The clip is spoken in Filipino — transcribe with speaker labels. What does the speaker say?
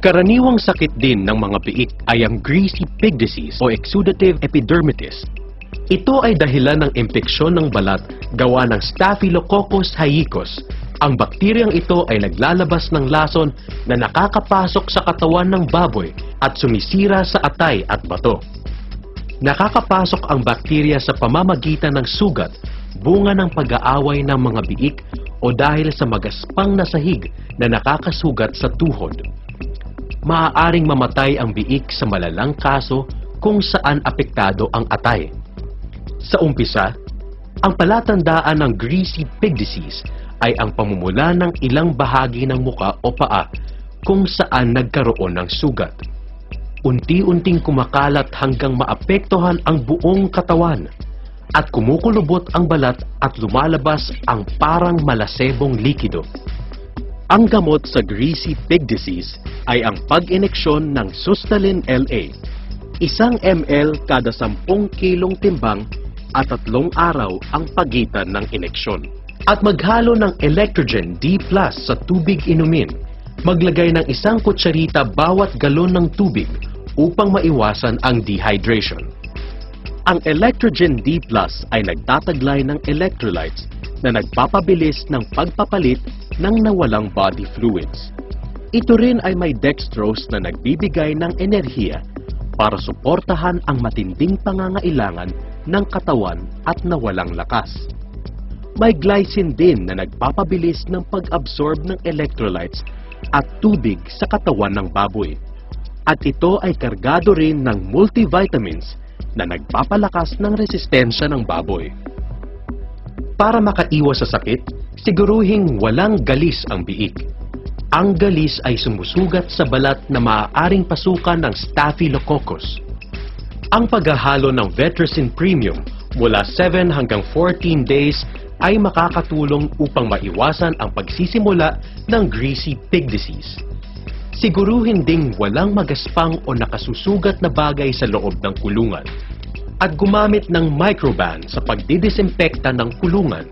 Speaker 1: Karaniwang sakit din ng mga biik ay ang greasy pig disease o exudative epidermitis. Ito ay dahilan ng impeksyon ng balat gawa ng Staphylococcus hyicus. Ang bakteryang ito ay naglalabas ng lason na nakakapasok sa katawan ng baboy at sumisira sa atay at bato. Nakakapasok ang bakterya sa pamamagitan ng sugat, bunga ng pag-aaway ng mga biik o dahil sa magaspang na sahig na nakakasugat sa tuhod. Maaaring mamatay ang biik sa malalang kaso kung saan apektado ang atay. Sa umpisa, ang palatandaan ng greasy pig disease ay ang pamumula ng ilang bahagi ng muka o paa kung saan nagkaroon ng sugat. Unti-unting kumakalat hanggang maapektuhan ang buong katawan at kumukulubot ang balat at lumalabas ang parang malasebong likido. Ang gamot sa greasy pig disease ay ang pag-ineksyon ng Sustatin LA, 1 ml kada 10 kilong timbang at 3 araw ang pagitan ng ineksyon. At maghalo ng Electrogen D+ sa tubig inumin. Maglagay ng 1 kutsarita bawat galon ng tubig upang maiwasan ang dehydration. Ang Electrogen D+ ay nagtataglay ng electrolytes na nagpapabilis ng pagpapalit ng nawalang body fluids. Ito rin ay may dextrose na nagbibigay ng enerhiya para suportahan ang matinding pangangailangan ng katawan at nawalang lakas. May glycine din na nagpapabilis ng pag-absorb ng electrolytes at tubig sa katawan ng baboy. At ito ay kargado rin ng multivitamins na nagpapalakas ng resistensya ng baboy. Para makaiwas sa sakit, siguruhing walang galis ang biik. Ang galis ay sumusugat sa balat na maaaring pasukan ng Staphylococcus. Ang paghahalo ng Vetricin Premium mula 7 hanggang 14 days ay makakatulong upang maiwasan ang pagsisimula ng greasy pig disease. Siguruhin ding walang magaspang o nakasusugat na bagay sa loob ng kulungan at gumamit ng microban sa pagdidisinfekta ng kulungan